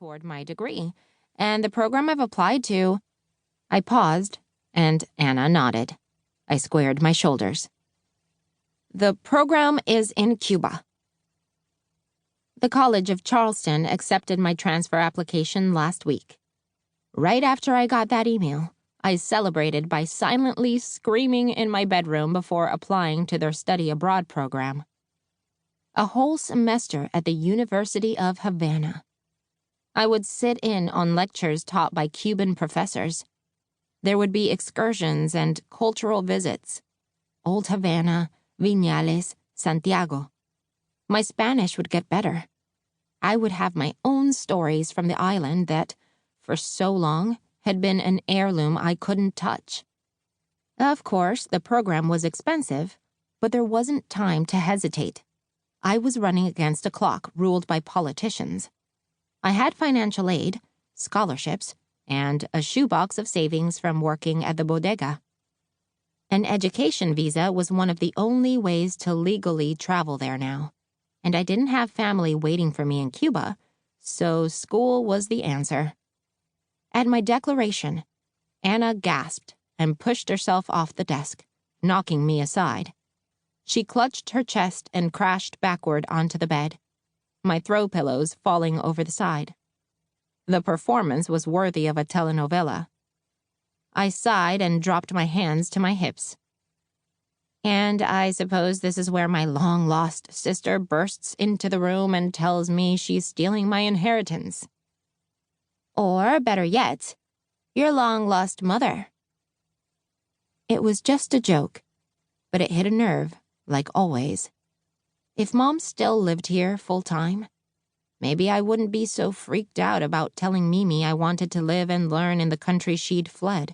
toward my degree, and the program I've applied to. I paused, and Anna nodded. I squared my shoulders. The program is in Cuba. The College of Charleston accepted my transfer application last week. Right after I got that email, I celebrated by silently screaming in my bedroom before applying to their study abroad program. A whole semester at the University of Havana. I would sit in on lectures taught by Cuban professors. There would be excursions and cultural visits. Old Havana, Viñales, Santiago. My Spanish would get better. I would have my own stories from the island that, for so long, had been an heirloom I couldn't touch. Of course, the program was expensive, but there wasn't time to hesitate. I was running against a clock ruled by politicians. I had financial aid, scholarships, and a shoebox of savings from working at the bodega. An education visa was one of the only ways to legally travel there now, and I didn't have family waiting for me in Cuba, so school was the answer. At my declaration, Anna gasped and pushed herself off the desk, knocking me aside. She clutched her chest and crashed backward onto the bed, my throw pillows falling over the side. The performance was worthy of a telenovela. I sighed and dropped my hands to my hips. And I suppose this is where my long-lost sister bursts into the room and tells me she's stealing my inheritance. Or, better yet, your long-lost mother. It was just a joke, but it hit a nerve, like always. If Mom still lived here full-time, maybe I wouldn't be so freaked out about telling Mimi I wanted to live and learn in the country she'd fled.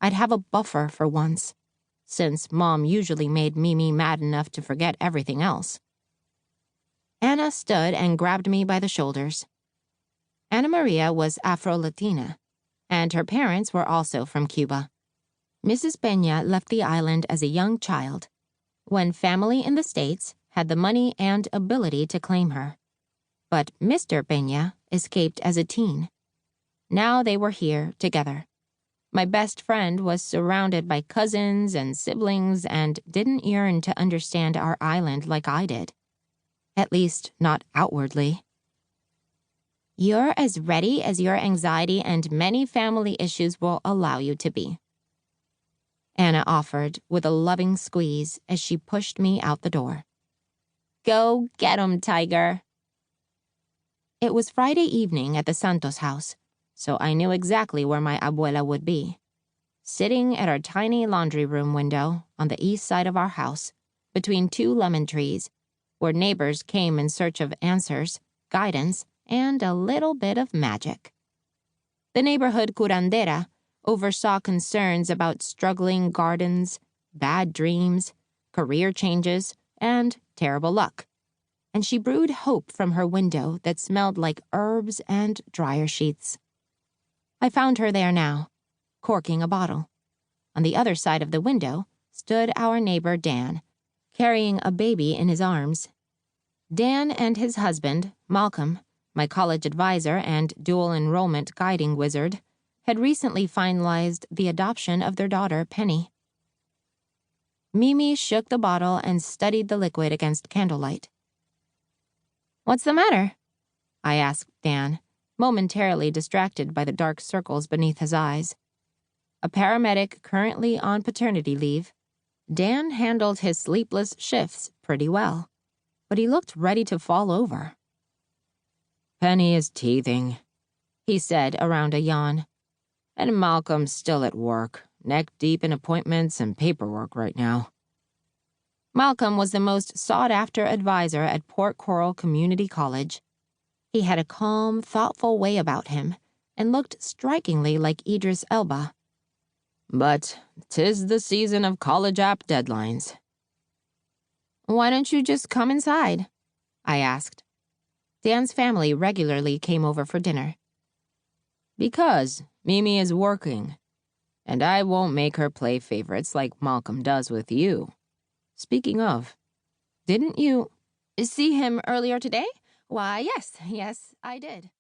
I'd have a buffer for once, since Mom usually made Mimi mad enough to forget everything else. Anna stood and grabbed me by the shoulders. Ana Maria was Afro-Latina, and her parents were also from Cuba. Mrs. Peña left the island as a young child, when family in the States had the money and ability to claim her. But Mr. Peña escaped as a teen. Now they were here together. My best friend was surrounded by cousins and siblings and didn't yearn to understand our island like I did. At least, not outwardly. You're as ready as your anxiety and many family issues will allow you to be, Anna offered with a loving squeeze as she pushed me out the door. Go get 'em, Tiger. It was Friday evening at the Santos house, so I knew exactly where my abuela would be. Sitting at our tiny laundry room window on the east side of our house, between two lemon trees, where neighbors came in search of answers, guidance, and a little bit of magic. The neighborhood curandera oversaw concerns about struggling gardens, bad dreams, career changes, and terrible luck, and she brewed hope from her window that smelled like herbs and dryer sheets. I found her there now, corking a bottle. On the other side of the window stood our neighbor Dan, carrying a baby in his arms. Dan and his husband, Malcolm, my college advisor and dual enrollment guiding wizard, had recently finalized the adoption of their daughter, Penny. Mimi shook the bottle and studied the liquid against candlelight. What's the matter? I asked Dan, momentarily distracted by the dark circles beneath his eyes. A paramedic currently on paternity leave, Dan handled his sleepless shifts pretty well, but he looked ready to fall over. Penny is teething, he said around a yawn. And Malcolm's still at work, neck deep in appointments and paperwork right now. Malcolm was the most sought-after advisor at Port Coral Community College. He had a calm, thoughtful way about him and looked strikingly like Idris Elba. But 'tis the season of college app deadlines. Why don't you just come inside? I asked. Dan's family regularly came over for dinner. Because Mimi is working, and I won't make her play favorites like Malcolm does with you. Speaking of, didn't you see him earlier today? Why, yes, I did.